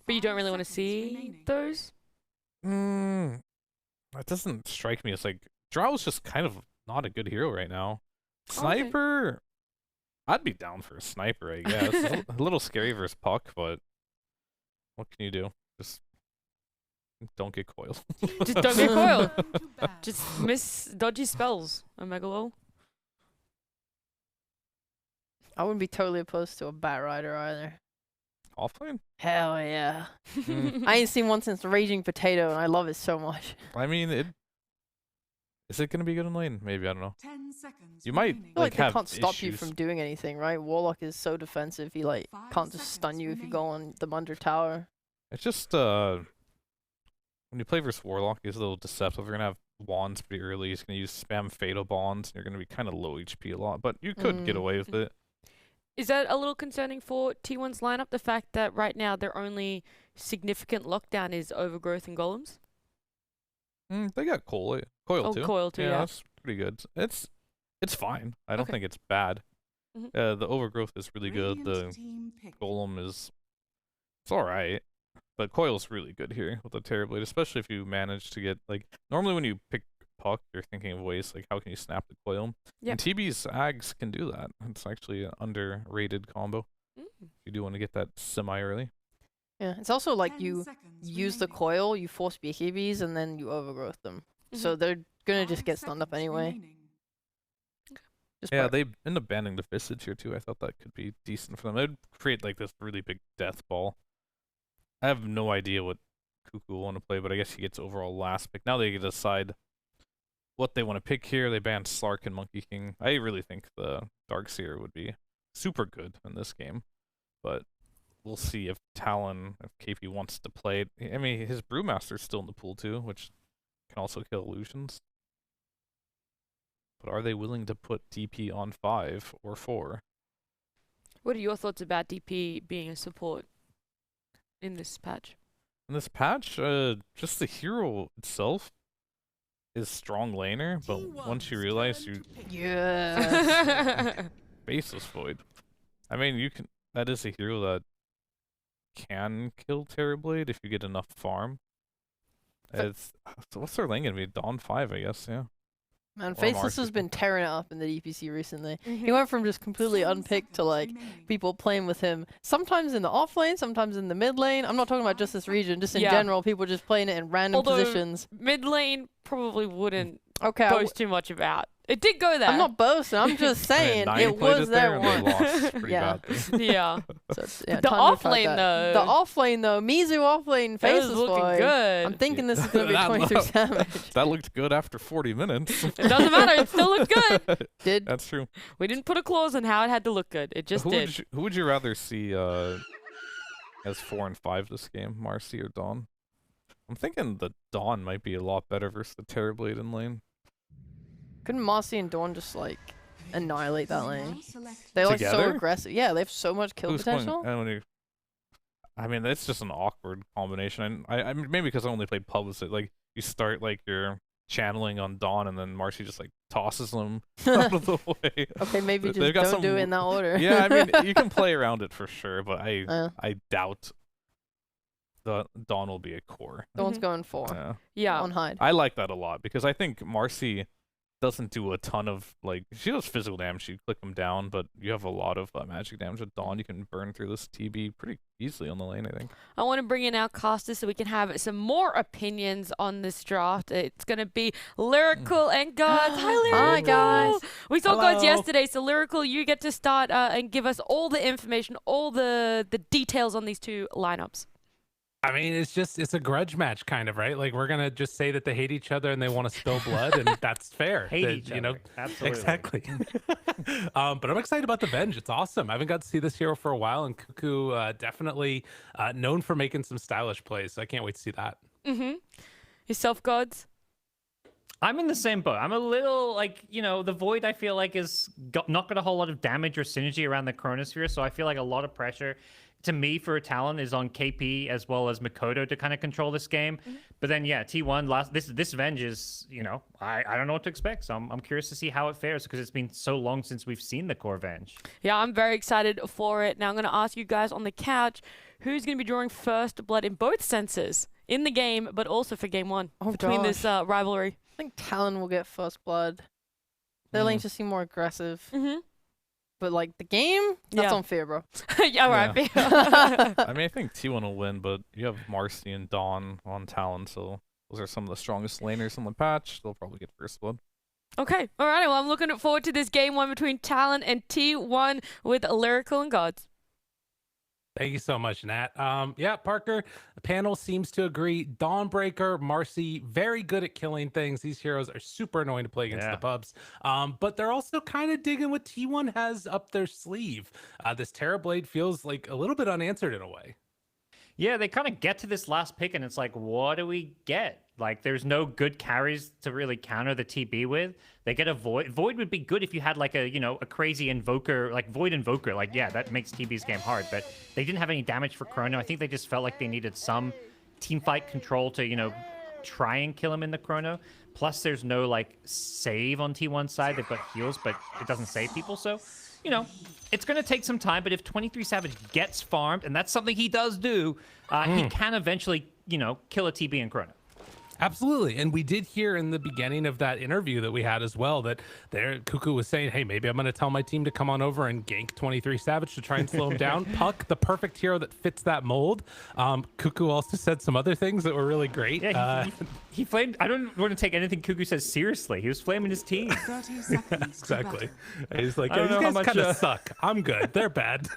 But you don't really want to see those? That doesn't strike me as like Drow's just kind of not a good hero right now. Sniper, I'd be down for a sniper, I guess. It's a little scary versus Puck, but what can you do? Just don't get coiled. Just don't get coiled. Just miss dodgy spells, Omega Lol. I wouldn't be totally opposed to a Bat Rider either. Offlane? Hell yeah. I ain't seen one since Raging Potato, and I love it so much. I mean, is it gonna be good in lane? Maybe, I don't know. 10 seconds You might I feel like they have can't stop you issues. from doing anything, right? Warlock is so defensive, he like 5 can't just stun seconds you if you remaining. go on the under tower. It's just when you play versus Warlock, he's a little deceptive. You're gonna have wands pretty early. He's gonna use spam fatal bonds, and you're gonna be kind of low HP a lot. But you could get away with it. Is that a little concerning for T1's lineup? The fact that right now their only significant lockdown is Overgrowth and Golems? They got coil too. Coil too, yeah. That's pretty good. It's fine. I don't Okay. think it's bad. Mhm. The Overgrowth is really good. Radiant The team picked. Golem it's alright. But Coil's really good here with the Terrorblade, especially if you manage to get, like, normally when you pick Puck, you're thinking of ways, like, how can you snap the Coil? Yep. And TB's Ags can do that. It's actually an underrated combo. Mm. You do want to get that semi-early. Yeah, it's also like 10 you seconds use the remaining. coil, you force BKBs, and then you overgrowth them. So they're gonna just 5 get stunned up seconds anyway. remaining. Just Yeah, by- they end up banning the Visage here too. I thought that could be decent for them. It would create like this really big death ball. I have no idea what Cuckoo will want to play, but I guess he gets overall last pick. Now they get to decide what they want to pick here. They banned Slark and Monkey King. I really think the Darkseer would be super good in this game, but we'll see if Talon, if KP wants to play it. I mean, his Brewmaster's still in the pool too, which can also kill illusions. But are they willing to put DP on 5 or 4? What are your thoughts about DP being a support in this patch? In this patch, just the hero itself is strong laner, but once you realize you Yes. Baseless Void. I mean, you can. That is a hero that can kill Terrorblade if you get enough farm. It's so what's their lane gonna be? Dawn 5, I guess. Yeah. Man, Or Faceless Mars has or been tearing it up in the DPC recently. He Mhm. went from just completely 10 unpicked to seconds like remaining. people playing with him. Sometimes in the off lane, sometimes in the mid lane. I'm not talking about just this region, just in Yeah. general. People just playing it in random Although positions. Mid lane probably wouldn't Okay, boast too much about. It did go there. I'm not boasting. I'm just saying Nine it played was there there and they once. lost pretty Yeah. badly. Yeah. So it's, yeah, The time to off fight lane, that. though. The off lane though, Mizu off lane, That was Faceless looking boy. good. I'm thinking this is gonna be That 26 damage. That looked good after 40 minutes. It doesn't matter. It still looked good. Did That's true. We didn't put a clause on how it had to look good. It just did. Who would you rather see as 4 and 5 this game, Marcy or Dawn? I'm thinking the Dawn might be a lot better versus the Terrorblade in lane. couldn't Marcy and Dawn just like annihilate that lane? Now select They're like so Together? aggressive. Yeah, they have so much kill Who's going- potential. I mean, that's just an awkward combination. And I mean, maybe because I only played pub with it. Like, you start like you're channeling on Dawn, and then Marcy just like tosses them out of the way. Okay, maybe They've just got don't do some- it in that order. Yeah, I mean, you can play around it for sure, but Uh. I doubt the Dawn will be a core. Dawn's Mhm. going for Yeah. Yeah. on hide. I like that a lot because I think Marcy doesn't do a ton of, like, she does physical damage. You click them down, but you have a lot of magic damage with Dawn. You can burn through this TB pretty easily on the lane, I think. I want to bring in our casters so we can have some more opinions on this draft. It's going to be Lyrical and GoDz. Hi, Lyrical. Hi, guys. We saw GoDz Hello. yesterday, so Lyrical, you get to start and give us all the information, all the details on these two lineups. I mean, it's a grudge match, kind of, right? Like, we're gonna just say that they hate each other and they want to spill blood, and that's fair. Hate That, each you know, other. Absolutely. exactly. But I'm excited about the Venge. It's awesome. I haven't got to see this hero for a while, and Cuckoo definitely known for making some stylish plays. So I can't wait to see that. Mm-hmm. Yourself, GoDz? I'm in the same boat. I'm a little like, the Void I feel like is not got a whole lot of damage or synergy around the Chronosphere, so I feel like a lot of pressure to me for a Talon is on KP as well as Makoto to kind of control this game. But then yeah, T1 this Venge is, I don't know what to expect. So I'm curious to see how it fares because it's been so long since we've seen the core Venge. Yeah, I'm very excited for it. Now I'm going to ask you guys on the couch, who's going to be drawing first blood in both senses in the game, but also for game 1 between this rivalry. I think Talon will get first blood. Their lanes just seem more aggressive. Mm-hmm. But like the game, that's unfair, bro. Yeah, right. I mean, I think T1 will win, but you have Marcy and Dawn on Talon, so those are some of the strongest laners on the patch. They'll probably get first blood. Okay, alright, well, I'm looking forward to this game 1 between Talon and T1 with Lyrical and GoDz. Thank you so much, Nat. Yeah, Parker, the panel seems to agree. Dawnbreaker, Marcy, very good at killing things. These heroes are super annoying to play against the pubs. But they're also kind of digging what T1 has up their sleeve. This Terrorblade feels like a little bit unanswered in a way. Yeah, they kind of get to this last pick, and it's like, what do we get? Like, there's no good carries to really counter the TB with. They get a Void. Void would be good if you had, like, a, you know, a crazy Invoker, like Void Invoker. Like, yeah, that makes TB's game hard, but they didn't have any damage for Chrono. I think they just felt like they needed some teamfight control to, you know, try and kill him in the Chrono. Plus, there's no, like, save on T1's side. They've got heals, but it doesn't save people, so... You know, it's going to take some time, but if 23 Savage gets farmed, and that's something he does do, he can eventually, you know, kill a TB and Chrono. Absolutely. And we did hear in the beginning of that interview that we had as well that there Cuckoo was saying, hey, maybe I'm going to tell my team to come on over and gank 23 Savage to try and slow him down. Puck, the perfect hero that fits that mold. Cuckoo also said some other things that were really great. Yeah, he flamed. I don't want to take anything Cuckoo says seriously. He was flaming his team. Exactly. He's like, these guys kind of suck. I'm good. They're bad.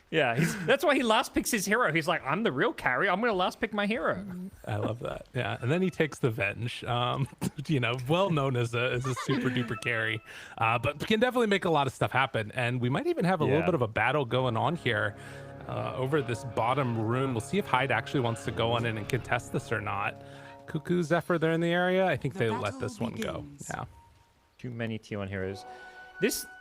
Yeah, that's why he last picks his hero. He's like, I'm the real carry. I'm going to last pick my hero. I love that. Yeah, and then he takes the Venge, you know, well known as a super duper carry, but can definitely make a lot of stuff happen. And we might even have a little bit of a battle going on here over this bottom rune. We'll see if Hyde actually wants to go on in and contest this or not. Cuckoo, Zephyr, they're in the area. I think they let this one go. Yeah. Too many T1 heroes.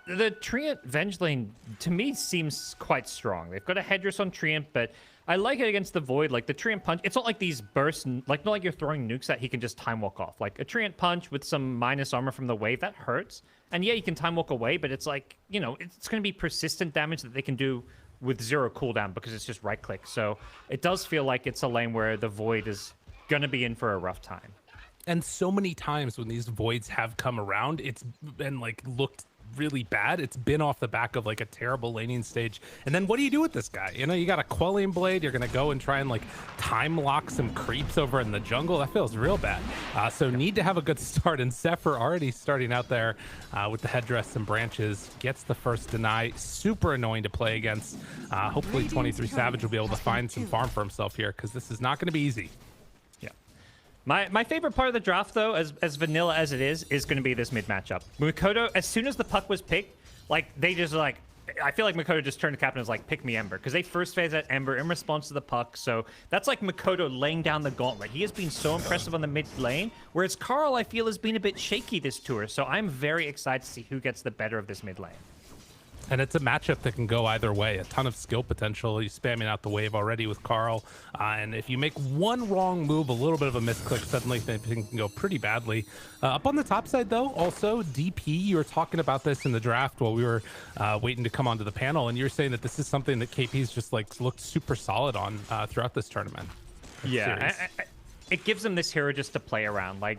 The Treant Venge lane, to me, seems quite strong. They've got a Hedress on Treant, but I like it against the Void. Like, the Treant Punch, it's not like these bursts, like, not like you're throwing nukes that he can just time walk off. Like, a Treant Punch with some minus armor from the wave, that hurts. And yeah, you can time walk away, but it's like, you know, it's going to be persistent damage that they can do with 0 cooldown because it's just right-click. So it does feel like it's a lane where the Void is going to be in for a rough time. And so many times when these Voids have come around, it's been, like, looked really bad. It's been off the back of like a terrible laning stage. And then what do you do with this guy? You know, you got a Quelling Blade. You're going to go and try and like time lock some creeps over in the jungle. That feels real bad. So need to have a good start. And Zephyr already starting out there with the headdress and branches. Gets the first deny. Super annoying to play against. Hopefully 23 Savage will be able to find some farm for himself here because this is not going to be easy. My favorite part of the draft, though, as vanilla as it is going to be this mid matchup. Mikoto, as soon as the puck was picked, like, they just, like, I feel like Mikoto just turned to captain and was like, pick me Ember, because they first phase at Ember in response to the puck, so that's like Mikoto laying down the gauntlet. He has been so impressive on the mid lane, whereas Carl, I feel, has been a bit shaky this tour, so I'm very excited to see who gets the better of this mid lane. And it's a matchup that can go either way. A ton of skill potential. He's spamming out the wave already with Carl. And if you make one wrong move, a little bit of a misclick, suddenly things can go pretty badly. Up on the top side, though, also DP, you were talking about this in the draft while we were waiting to come onto the panel. And you're saying that this is something that KP's just like looked super solid on throughout this tournament. Yeah, it gives them this hero just to play around. Like,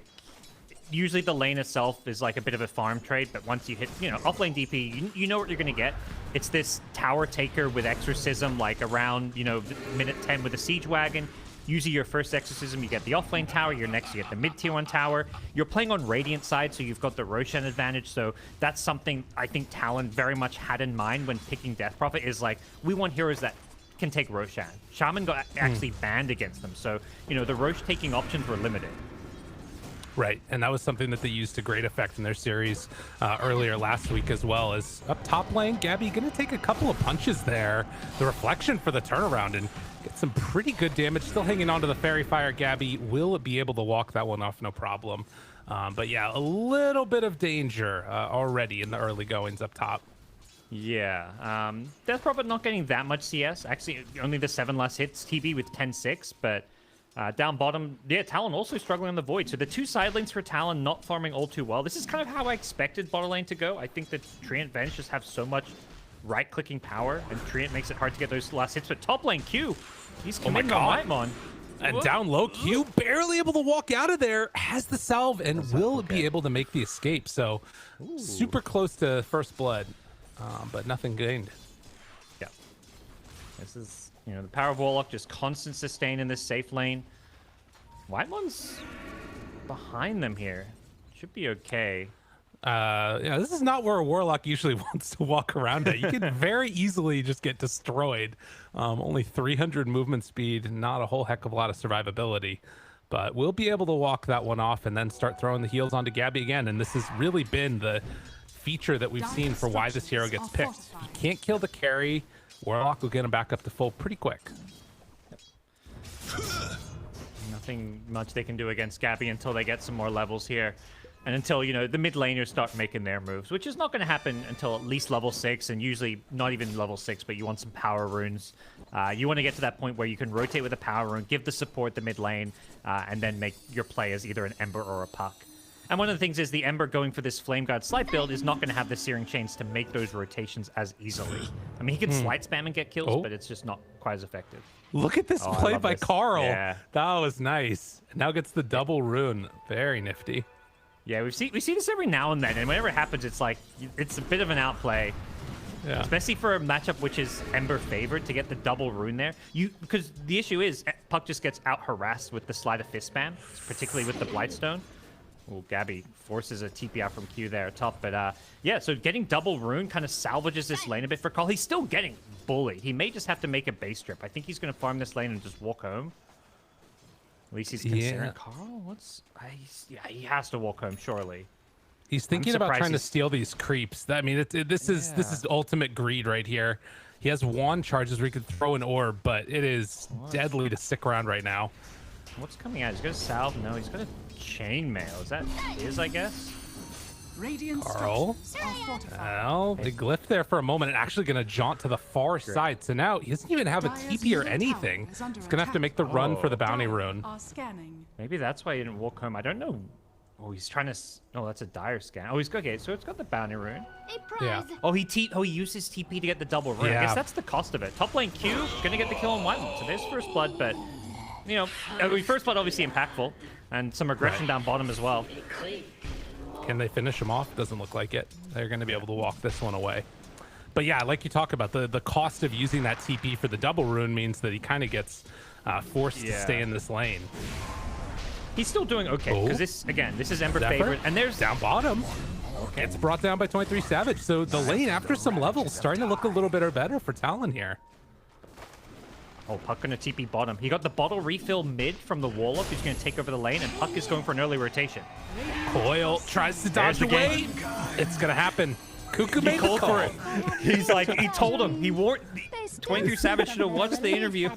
usually the lane itself is like a bit of a farm trade, but once you hit, you know, offlane DP, you know what you're going to get. It's this tower taker with exorcism, like around, you know, minute 10 with a siege wagon. Usually your first exorcism, you get the offlane tower. Your next, you get the mid tier 1 tower. You're playing on Radiant side, so you've got the Roshan advantage. So that's something I think Talon very much had in mind when picking Death Prophet is like, we want heroes that can take Roshan. Shaman got actually banned against them. So, you know, the Rosh taking options were limited. Right, and that was something that they used to great effect in their series earlier last week as well. As up top lane, Gabby going to take a couple of punches there. The reflection for the turnaround and get some pretty good damage. Still hanging on to the Fairy Fire. Gabby will be able to walk that one off, no problem. But yeah, a little bit of danger already in the early goings up top. Yeah, Death Prophet not getting that much CS. Actually, only the 7 last hits. TB with 10-6, but... down bottom, yeah, Talon also struggling on the Void. So the 2 side lanes for Talon not farming all too well. This is kind of how I expected bottom lane to go. I think that Treant Venge just have so much right-clicking power, and Treant makes it hard to get those last hits. But top lane Q, he's Oh my committing on God. Whitemon. And down low, Q barely able to walk out of there, has the salve, and will be able to make the escape. So super close to first blood, but nothing gained. Yeah. This is, you know, the power of Warlock, just constant sustain in this safe lane. Whitemon's behind them here. Should be okay. Yeah, this is not where a Warlock usually wants to walk around at. You can very easily just get destroyed. Only 300 movement speed, not a whole heck of a lot of survivability. But we'll be able to walk that one off and then start throwing the heals onto Gabby again. And this has really been the feature that we've seen for why this hero gets picked. If you can't kill the carry, Warlock will get him back up to full pretty quick. Nothing much they can do against Gabby until they get some more levels here. And until, you know, the mid laners start making their moves, which is not going to happen until at least level 6, and usually not even level 6, but you want some power runes. You want to get to that point where you can rotate with a power rune, give the support the mid lane, and then make your play as either an Ember or a Puck. And one of the things is the Ember going for this Flame Guard Slight build is not going to have the Searing Chains to make those rotations as easily. I mean, he can Slight spam and get kills, but it's just not quite as effective. Look at this play by this. Carl. Yeah. That was nice. Now gets the double rune. Very nifty. Yeah, we see this every now and then, and whenever it happens, it's like, it's a bit of an outplay. Yeah. Especially for a matchup which is Ember favored to get the double rune there. Because the issue is, Puck just gets out-harassed with the Sleight of Fist spam, particularly with the Blightstone. Oh, Gabby forces a TP out from Q there top. But yeah, so getting double rune kind of salvages this lane a bit for Carl. He's still getting bullied. He may just have to make a base trip. I think he's going to farm this lane and just walk home. At least he's considering. Yeah. Carl, yeah, he has to walk home, surely. He's thinking about surprised trying to he's- steal these creeps. I mean, this is ultimate greed right here. He has wand charges where he could throw an orb, but it is deadly to stick around right now. What's coming out? He's got a salve? No, he's got a chainmail. Is that his, I guess? Carl. Well, they glyph there for a moment and actually going to jaunt to the far side. So now he doesn't even have a TP or anything. He's going to have to make the run for the bounty rune. Maybe that's why he didn't walk home. I don't know. Oh, he's trying to... Oh, that's a dire scan. Oh, he's got... Okay, so it's got the bounty rune. Yeah. Oh, he used his TP to get the double rune. I Yeah. guess that's the cost of it. Top lane Q, gonna get the kill on Whitemon. So there's first blood, but... You know, first blood obviously impactful. And some aggression down bottom as well. Can they finish him off? Doesn't look like it. They're going to be able to walk this one away. But yeah, like you talk about, the cost of using that TP for the double rune means that he kind of gets forced to stay in this lane. He's still doing okay, because this is Ember Zephyr? favorite, and there's... Down bottom. It's brought down by 23 Savage. So the lane, after some levels, starting to look a little bit better for Talon here. Oh, Puck gonna TP bottom. He got the bottle refill mid from the Warlock, who's gonna take over the lane, and Puck is going for an early rotation. Coil tries to dodge There's the away. game. It's going to happen. Cuckoo He made the called call. for it. He's like, he told him. He warned... 23 Savage should have watched the interview.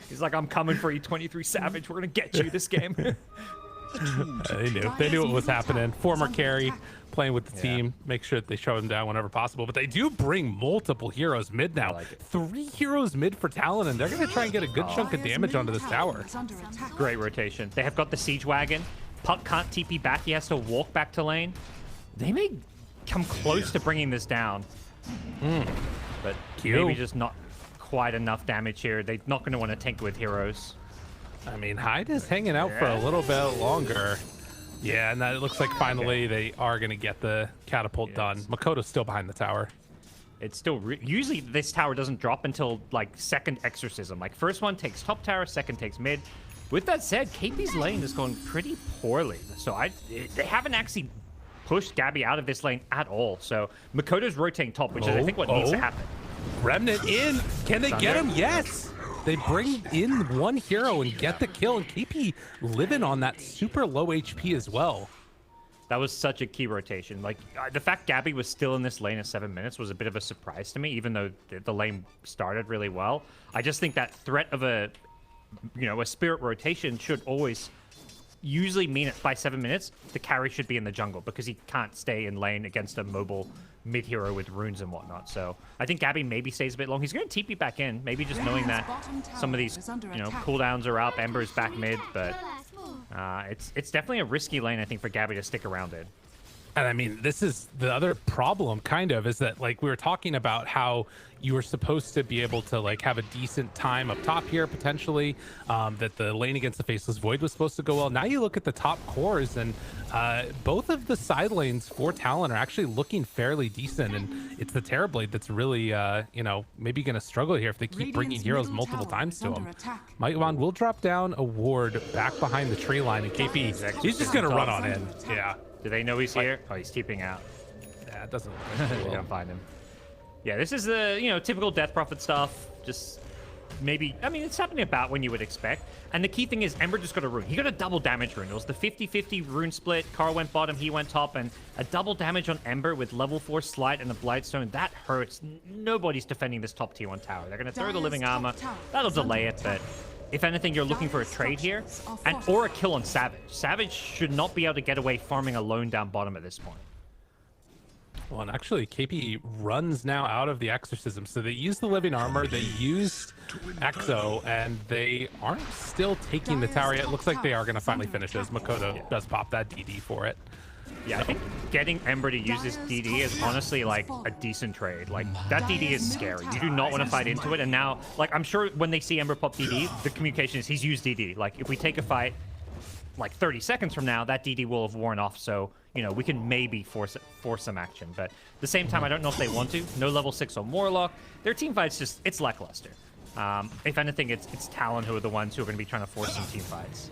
He's like, I'm coming for you, 23 Savage. We're gonna get you this game. They knew. They knew what was happening. Former carry, playing with the team. Make sure that they show him down whenever possible. But they do bring multiple heroes mid now. like it. 3 heroes mid for Talon, and they're going to try and get a good chunk of damage onto this tower. Great rotation. They have got the Siege Wagon. Puck can't TP back. He has to walk back to lane. They may come close to bringing this down. But maybe just not quite enough damage here. They're not going to want to tank with heroes. I mean, Hyde is hanging out for a little bit longer. Yeah, and that it looks like finally they are going to get the catapult done. Makoto's still behind the tower. It's still... Usually this tower doesn't drop until, like, second Exorcism. Like, first one takes top tower, second takes mid. With that said, KP's lane is going pretty poorly. So they haven't actually pushed Gabby out of this lane at all. So Makoto's rotating top, which is, I think, what needs to happen. Remnant in. Can they get him? Yes. They bring in one hero and get the kill, and KP living on that super low HP as well. That was such a key rotation. Like, the fact Gabby was still in this lane at 7 minutes was a bit of a surprise to me, even though the lane started really well. I just think that threat of a spirit rotation should always usually mean it by 7 minutes, the carry should be in the jungle, because he can't stay in lane against a mobile mid hero with runes and whatnot. So I think Gabby maybe stays a bit long. He's going to TP back in, maybe just knowing that some of these cooldowns are up. Ember's back mid, but it's definitely a risky lane, I think, for Gabby to stick around in. And I mean, this is the other problem, kind of, is that like we were talking about how you were supposed to be able to like have a decent time up top here potentially, that the lane against the Faceless Void was supposed to go well. Now you look at the top cores, and both of the side lanes for Talon are actually looking fairly decent, and it's the Terrorblade that's really, you know, maybe going to struggle here if they keep bringing heroes multiple times to him. Mightwan will drop down a ward back behind the tree line, and KP, he's just going to run on in. Yeah. Do they know he's here? Oh, he's TPing out. Yeah, it doesn't look like They don't find him. Yeah, this is the, you know, typical Death Prophet stuff. Just maybe, I mean, it's happening about when you would expect. And the key thing is Ember just got a rune. He got a double damage rune. It was the 50-50 rune split. Carl went bottom, he went top, and a double damage on Ember with level 4 Slight and a Blightstone. That hurts. Nobody's defending this top tier 1 tower. They're going to throw the living armor. That'll delay it, but if anything, you're looking for a trade here, and or a kill on Savage. Savage should not be able to get away farming alone down bottom at this point. Well, and actually, KP runs now out of the Exorcism. So they used the living armor, they used Exo, and they aren't still taking the tower yet. It looks like they are going to finally finish as Makoto does pop that DD for it. Yeah, I think getting Ember to use this DD is honestly like a decent trade. Like, that DD is scary. You do not want to fight into it. And now, like, I'm sure when they see Ember pop DD, the communication is he's used DD. Like, if we take a fight, like 30 seconds from now, that DD will have worn off. So, you know, we can maybe force some action. But at the same time, I don't know if they want to. No level 6 on Warlock. Their team fights just, it's lackluster. If anything, it's Talon who are the ones who are going to be trying to force some team fights.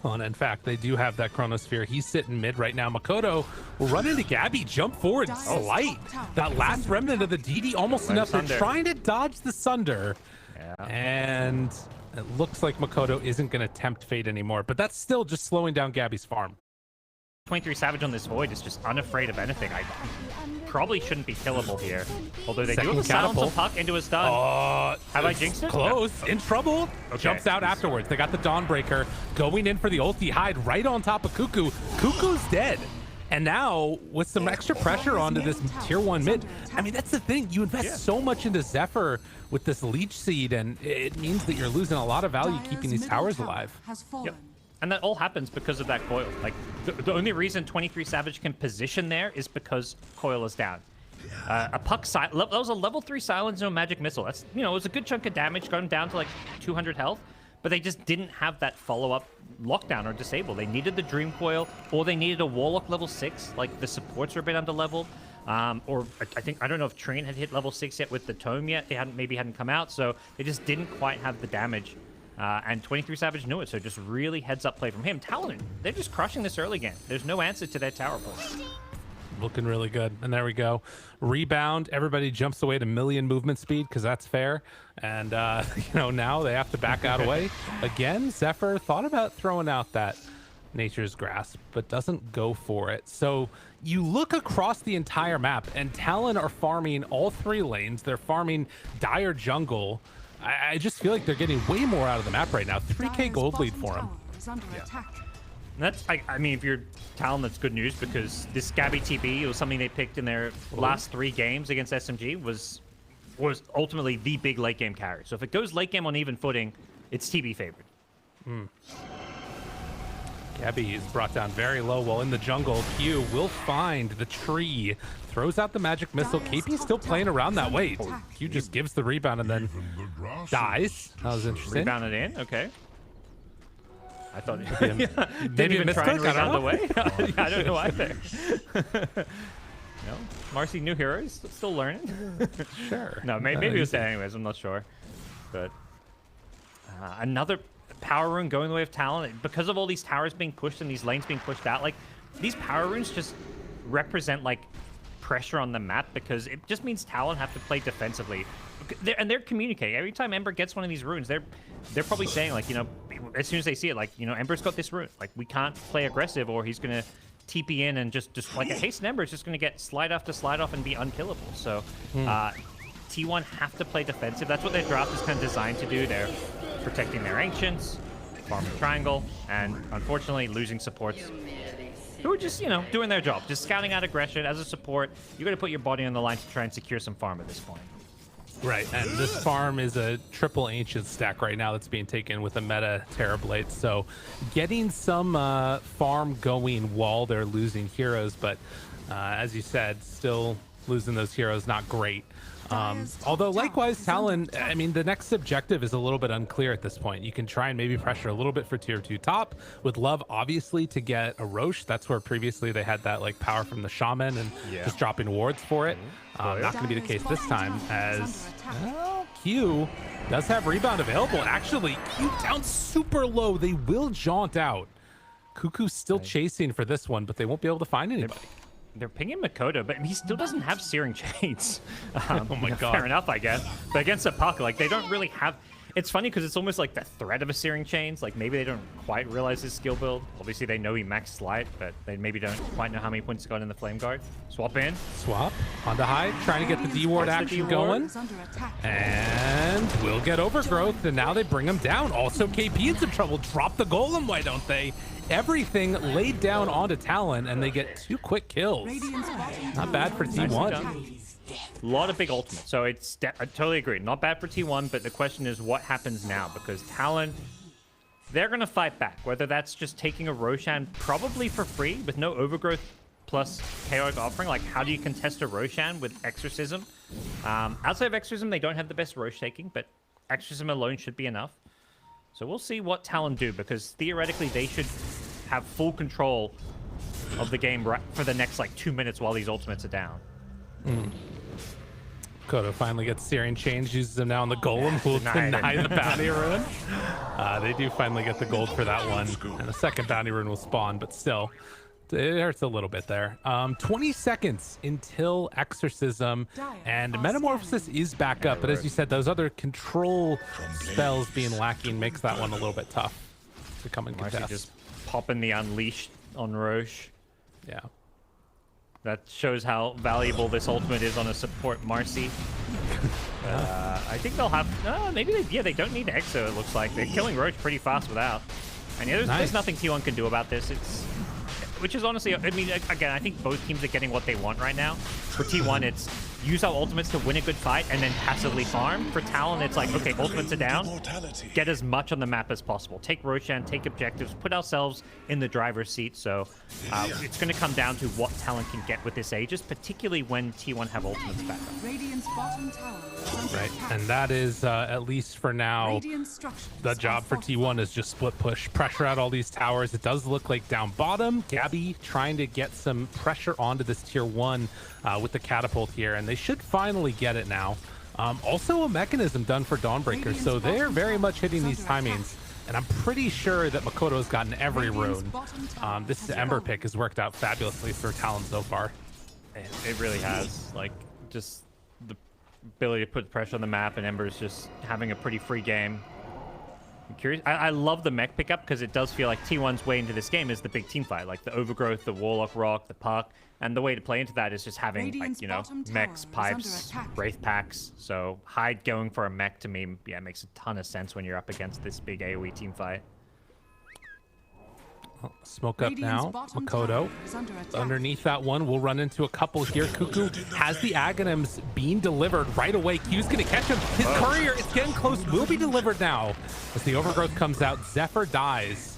Well, and in fact, they do have that Chronosphere. He's sitting mid right now. Makoto will run into Gabby, jump forward, Slight. That last remnant of the DD, almost enough. They're trying to dodge the Sunder. Yeah. And it looks like Makoto isn't going to tempt fate anymore, but that's still just slowing down Gabby's farm. 23 Savage on this Void is just unafraid of anything. I probably shouldn't be killable here. Although they do have a silence on Puck into a stun. Have I jinxed it? Close. In trouble. Okay. Jumps out afterwards. They got the Dawnbreaker going in for the ulti hide right on top of Cuckoo. Cuckoo's dead. And now, with some extra pressure onto this tier 1 mid, I mean, that's the thing. You invest so much into Zephyr with this Leech Seed, and it means that you're losing a lot of value keeping these towers alive. Yep. And that all happens because of that coil. Like, the only reason 23 Savage can position there is because coil is down. A Puck, that was a level 3 silence zone magic missile. That's, you know, it was a good chunk of damage, got him down to like 200 health, but they just didn't have that follow-up lockdown or disable. They needed the Dream Coil, or they needed a Warlock level 6. Like, the supports are a bit under-leveled. Or I don't know if Train had hit level 6 yet with the Tome yet. They hadn't come out, so they just didn't quite have the damage. And 23 Savage knew it, so just really heads-up play from him. Talon, they're just crushing this early game. There's no answer to their tower play. Looking really good. And there we go. Rebound. Everybody jumps away to million movement speed because that's fair. And, you know, now they have to back out away. Again, Zephyr thought about throwing out that Nature's Grasp, but doesn't go for it. So you look across the entire map, and Talon are farming all 3 lanes. They're farming Dire Jungle. I just feel like they're getting way more out of the map right now. 3k gold lead for them. That's, I mean, if you're Talon, that's good news, because this Gabby TB was something they picked in their last 3 games against SMG, was ultimately the big late game carry. So if it goes late game on even footing, it's TB favored. Gabby is brought down very low while in the jungle. Q will find the tree, throws out the magic missile. KP still playing around that way. Q just gives the rebound and then dies. That was interesting. Rebounded in, okay. I thought Maybe even try and rebound away. Yeah, I don't know either. No, Marcy, new heroes, still learning. Sure. No, maybe it was that anyways. I'm not sure. But another power rune going the way of Talon, because of all these towers being pushed and these lanes being pushed out. Like, these power runes just represent like pressure on the map, because it just means Talon have to play defensively. They're communicating every time Ember gets one of these runes. They're probably saying, like, you know, as soon as they see it, like, you know, Ember's got this rune, like, we can't play aggressive or he's gonna TP in and just like a haste Ember is just gonna get slide after slide off and be unkillable. So T1 have to play defensive. That's what their draft is kind of designed to do. They're protecting their ancients, farming triangle, and unfortunately losing supports who are just, you know, doing their job, just scouting out aggression. As a support, you got to put your body on the line to try and secure some farm at this point. Right, and this farm is a triple ancient stack right now that's being taken with a meta Terrorblade, so getting some farm going while they're losing heroes, but as you said, still losing those heroes, not great. Although likewise, Talon, I mean, the next objective is a little bit unclear at this point. You can try and maybe pressure a little bit for tier 2 top. Would love, obviously, to get a Roche. That's where previously they had that like power from the Shaman and just dropping wards for it. Not going to be the case this time, as Q does have rebound available. Actually, Q down super low. They will jaunt out. Cuckoo's still chasing for this one, but they won't be able to find anybody. They're pinging Makoto, but he still doesn't have Searing Chains. Oh my god. Fair enough, I guess. But against a puck, like, they don't really have... It's funny because it's almost like the threat of a Searing Chains. Like, maybe they don't quite realize his skill build. Obviously, they know he maxed Light, but they maybe don't quite know how many points he got in the Flame Guard. Swap in. Swap onto high, trying to get the D-ward action going. And we'll get Overgrowth, and now they bring him down. Also, KP in some trouble. Drop the Golem, why don't they? Everything laid down onto Talon, and they get 2 quick kills. Not bad for T1. A lot of big ultimates, so it's I totally agree. Not bad for T1, but the question is what happens now, because Talon, they're going to fight back, whether that's just taking a Roshan probably for free with no Overgrowth plus Chaotic Offering. Like, how do you contest a Roshan with Exorcism? Outside of Exorcism, they don't have the best Rosh taking, but Exorcism alone should be enough. So we'll see what Talon do, because theoretically they should have full control of the game for the next like 2 minutes while these ultimates are down. Kodo finally gets Searing Chains, uses them now on the Golem, who will deny the bounty rune. They do finally get the gold for that one, and a second bounty rune will spawn, but still, it hurts a little bit there. 20 seconds until Exorcism, and Metamorphosis is back up, but as you said, those other control spells being lacking makes that one a little bit tough to come and contest. Just popping the Unleashed on Roche. Yeah. That shows how valuable this ultimate is on a support Marcy. I think they'll have... maybe they don't need Exo, it looks like. They're killing Roche pretty fast without. And yeah, there's nothing T1 can do about this. Which is honestly, I mean, again, I think both teams are getting what they want right now. For T1, it's use our ultimates to win a good fight and then passively farm. For Talon, it's like, okay, ultimates are down. Get as much on the map as possible. Take Roshan, take objectives, put ourselves in the driver's seat. So it's going to come down to what Talon can get with this Aegis, particularly when T1 have ultimates back up. Right, and that is, at least for now, the job for T1 is just split push, pressure out all these towers. It does look like down bottom, Gabby trying to get some pressure onto this tier 1 with the catapult here, and they should finally get it now. Also a mechanism done for Dawnbreaker, so they're very much hitting these timings, and I'm pretty sure that Makoto's gotten every rune. This Ember pick has worked out fabulously for Talon so far. It really has. Like, just the ability to put pressure on the map, and Ember's just having a pretty free game. I'm curious. I love the mech pickup because it does feel like T1's way into this game is the big team fight, like the Overgrowth, the Warlock Rock, the Puck, and the way to play into that is just having, like, you know, mechs, pipes, Wraith packs. So Hyde going for a mech to me, yeah, makes a ton of sense when you're up against this big AoE team fight. Smoke up now. Makoto underneath that one. We'll run into a couple here. Cuckoo has the Aghanims being delivered right away. Q's gonna catch him. His courier is getting close. Will be delivered now as the Overgrowth comes out. Zephyr dies,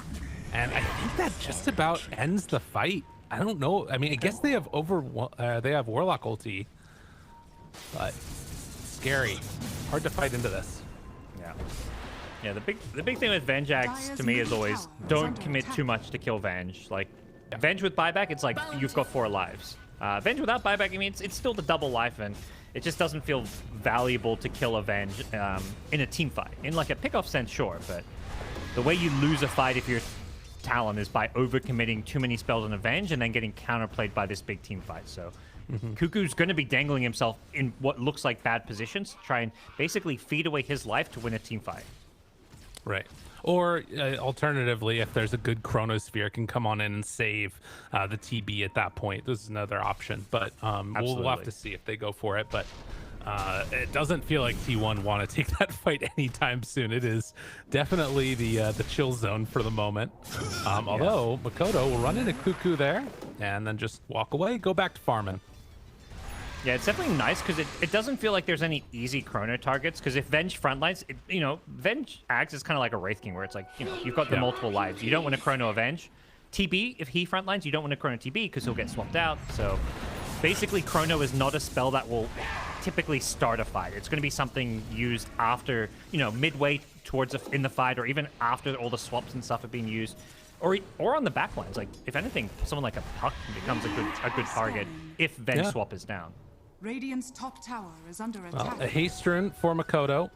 and I think that just about ends the fight. I don't know. I mean, I guess they have they have Warlock ulti, but scary. Hard to fight into this. Yeah. Yeah, the big thing with Vengeaxe to me is always don't commit too much to kill Venge. Like, Venge with buyback, it's like you've got 4 lives. Venge without buyback, I mean, it's still the double life, and it just doesn't feel valuable to kill a Venge in a team fight. In like a pick-off sense, sure, but the way you lose a fight if you're Talon is by overcommitting too many spells on a Venge and then getting counterplayed by this big team fight. So Cuckoo's going to be dangling himself in what looks like bad positions to try and basically feed away his life to win a team fight. Right. Or alternatively, if there's a good Chronosphere, can come on in and save the TB at that point. This is another option, but we'll have to see if they go for it. But it doesn't feel like T1 want to take that fight anytime soon. It is definitely the chill zone for the moment. Although Makoto will run into Cuckoo there and then just walk away, go back to farming. Yeah, it's definitely nice because it doesn't feel like there's any easy chrono targets. Because if Venge frontlines, you know, Venge acts is kind of like a Wraith King where it's like, you know, you've got the multiple lives. You don't want to chrono Avenge. TB, if he frontlines, you don't want to chrono TB because he'll get swapped out. So basically, chrono is not a spell that will typically start a fight. It's going to be something used after, you know, midway towards in the fight, or even after all the swaps and stuff are being used, or on the back lines. Like, if anything, someone like a Puck becomes a good target if Venge swap is down. Radiant's top tower is under Well, attack. a haste rune for Makoto.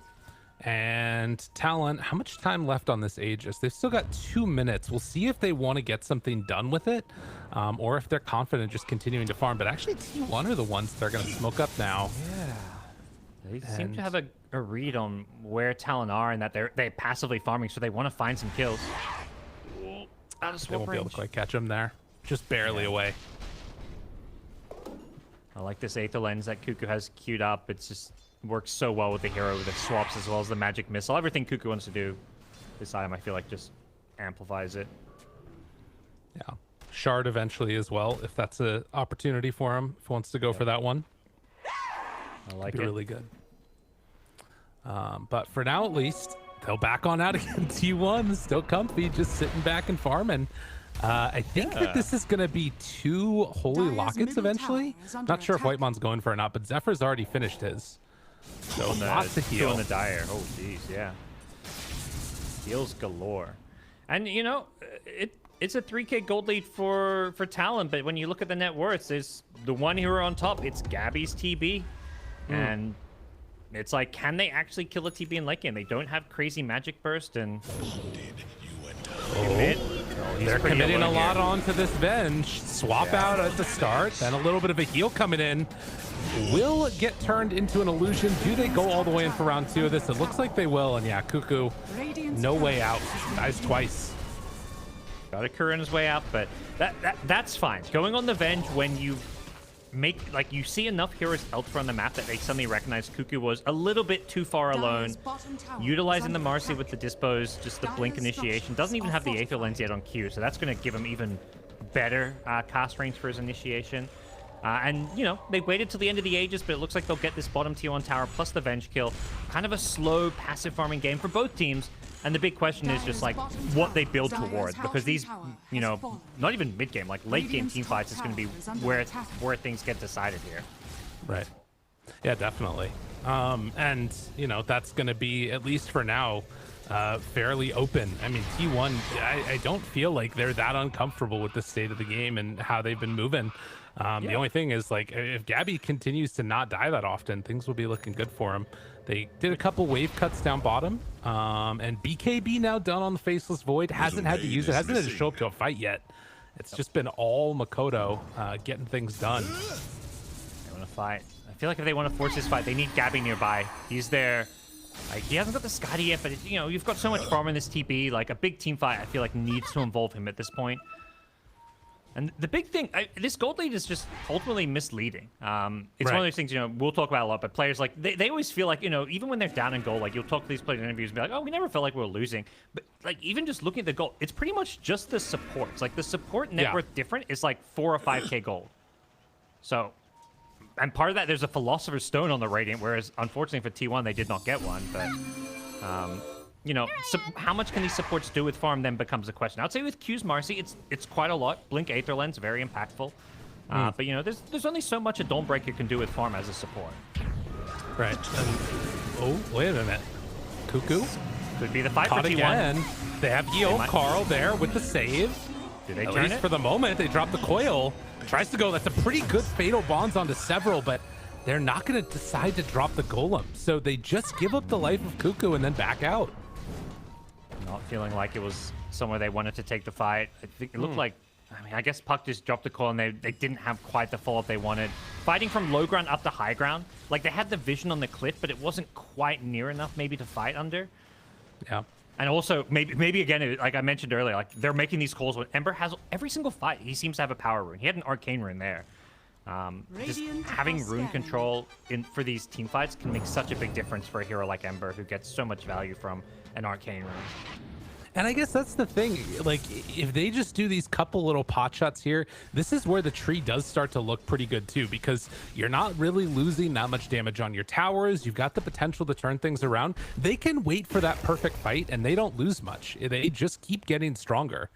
And Talon, how much time left on this Aegis? They've still got 2 minutes. We'll see if they want to get something done with it, or if they're confident just continuing to farm. But actually, T1 are the ones that are going to smoke up now. They seem to have a read on where Talon are and that they're passively farming, so they want to find some kills. Out of They swap won't be able range. to quite catch him there. Just barely away. I like this Aether Lens that Cuckoo has queued up. It's just works so well with the hero, with the swaps as well as the magic missile. Everything Cuckoo wants to do, this item I feel like just amplifies it. Yeah. Shard eventually as well, if that's an opportunity for him, if he wants to go for that one. I like Be it. really good. But for now, at least, they'll back on out again. T1 still comfy, just sitting back and farming. I think that this is going to be 2 Holy Dire's Lockets middle eventually. tower is under Not sure if attack. Whitemon's going for it or not, but Zephyr's already finished his. So lots of Two heal. on the Dire. Oh, jeez, yeah. Heals galore. And, you know, it's a 3k gold lead for Talon, but when you look at the net worths, there's the one hero on top. It's Gabby's TB. And it's like, can they actually kill a TB in late game? They don't have crazy magic burst, and commit. Oh, he's They're pretty committing a alone lot here. onto this Venge. Swap out at the start, then a little bit of a heal coming in. Will it get turned into an illusion? Do they go all the way in for round 2 of this? It looks like they will, and yeah, Cuckoo, no way out. Dies twice. Got a Kura in his way out, but that's fine. Going on the Venge when you make, like, you see enough heroes elsewhere on the map that they suddenly recognize Cuckoo was a little bit too far alone. Utilizing the Marcy with the Dispose, just the Blink initiation. Doesn't even have the Aether Lens yet on Q, so that's going to give him even better cast range for his initiation. And, you know, they waited till the end of the Aegis, but it looks like they'll get this bottom tier 1 tower plus the Venge kill. Kind of a slow, passive farming game for both teams. And the big question is just, like, what they build towards. Because these, you know, not even mid-game, like late-game team fights is going to be where things get decided here. Right. Yeah, definitely. And, you know, that's going to be, at least for now, fairly open. I mean, T1, I don't feel like they're that uncomfortable with the state of the game and how they've been moving. The only thing is, like, if Gabby continues to not die that often, things will be looking good for him. They did a couple wave cuts down bottom, and BKB now done on the Faceless Void. Hasn't had to use it, hasn't had to show up to a fight yet. It's just been all Makoto getting things done. They want to fight. I feel like if they want to force this fight, they need Gabby nearby. He's there. Like, he hasn't got the Scotty yet, but, you know, you've got so much farm in this TP. Like, a big team fight, I feel like, needs to involve him at this point. And the big thing, this gold lead is just ultimately misleading. It's one of those things, you know, we'll talk about a lot, but players, like, they always feel like, you know, even when they're down in goal, like, you'll talk to these players in interviews and be like, oh, we never felt like we were losing. But, like, even just looking at the goal, it's pretty much just the supports. Like, the support net worth different is, like, 4 or 5k gold. So, and part of that, there's a Philosopher's Stone on the Radiant, whereas, unfortunately for T1, they did not get one. But, you know, how much can these supports do with farm then becomes a question. I'd say with Q's Marcy, it's quite a lot. Blink Aether Lens, very impactful. But, you know, there's only so much a Dawnbreaker can do with farm as a support. Right. Oh, wait a minute. Cuckoo? Could be the fight Caught for T1. again. They have Eo Carl there with the save. Do they At turn least it? for the moment, they drop the coil. Tries to go. That's a pretty good fatal bonds onto several, but they're not going to decide to drop the golem. So they just give up the life of Cuckoo and then back out. Not feeling like it was somewhere they wanted to take the fight. I think it looked like, I mean, I guess Puck just dropped the call and they didn't have quite the follow-up they wanted. Fighting from low ground up to high ground, like they had the vision on the cliff, but it wasn't quite near enough maybe to fight under. Yeah. And also, maybe again, like I mentioned earlier, like they're making these calls when Ember has every single fight. He seems to have a power rune. He had an arcane rune there. Just having rune control for these team fights can make such a big difference for a hero like Ember, who gets so much value from an arcane rune. And I guess that's the thing. Like, if they just do these couple little pot shots here, this is where the tree does start to look pretty good too, because you're not really losing that much damage on your towers. You've got the potential to turn things around. They can wait for that perfect fight, and they don't lose much. They just keep getting stronger.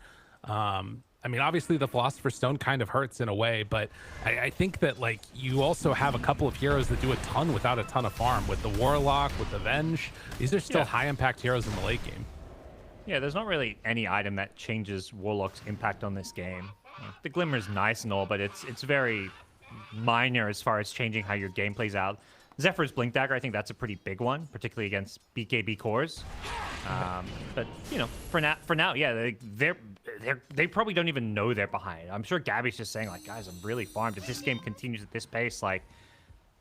I mean, obviously the Philosopher's Stone kind of hurts in a way, but I think that, like, you also have a couple of heroes that do a ton without a ton of farm. With the Warlock, with the Venge, these are still high impact heroes in the late game. Yeah, there's not really any item that changes Warlock's impact on this game. The Glimmer's nice and all, but it's very minor as far as changing how your game plays out. Zephyr's Blink Dagger, I think that's a pretty big one, particularly against BKB cores. But you know, for now, yeah, they probably don't even know they're behind. I'm sure Gabby's just saying, like, guys, I'm really farmed. If this game continues at this pace, like,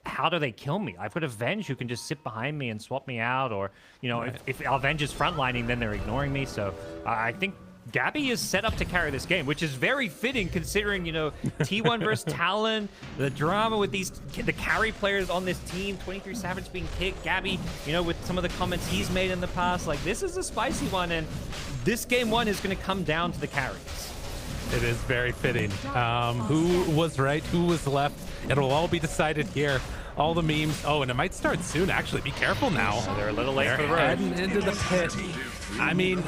how do they kill me? I've got a Venge who can just sit behind me and swap me out, or, you know, if our Venge is frontlining, then they're ignoring me. So I think Gabby is set up to carry this game, which is very fitting considering, you know, T1 versus Talon, the drama with the carry players on this team, 23 Savage being kicked, Gabby, you know, with some of the comments he's made in the past. Like, this is a spicy one, and this game one is going to come down to the carries. It is very fitting. Who was right, who was left? It'll all be decided here. All the memes. Oh, and it might start soon, actually. Be careful now. So they're a little late for the road. Heading into the pit. I mean,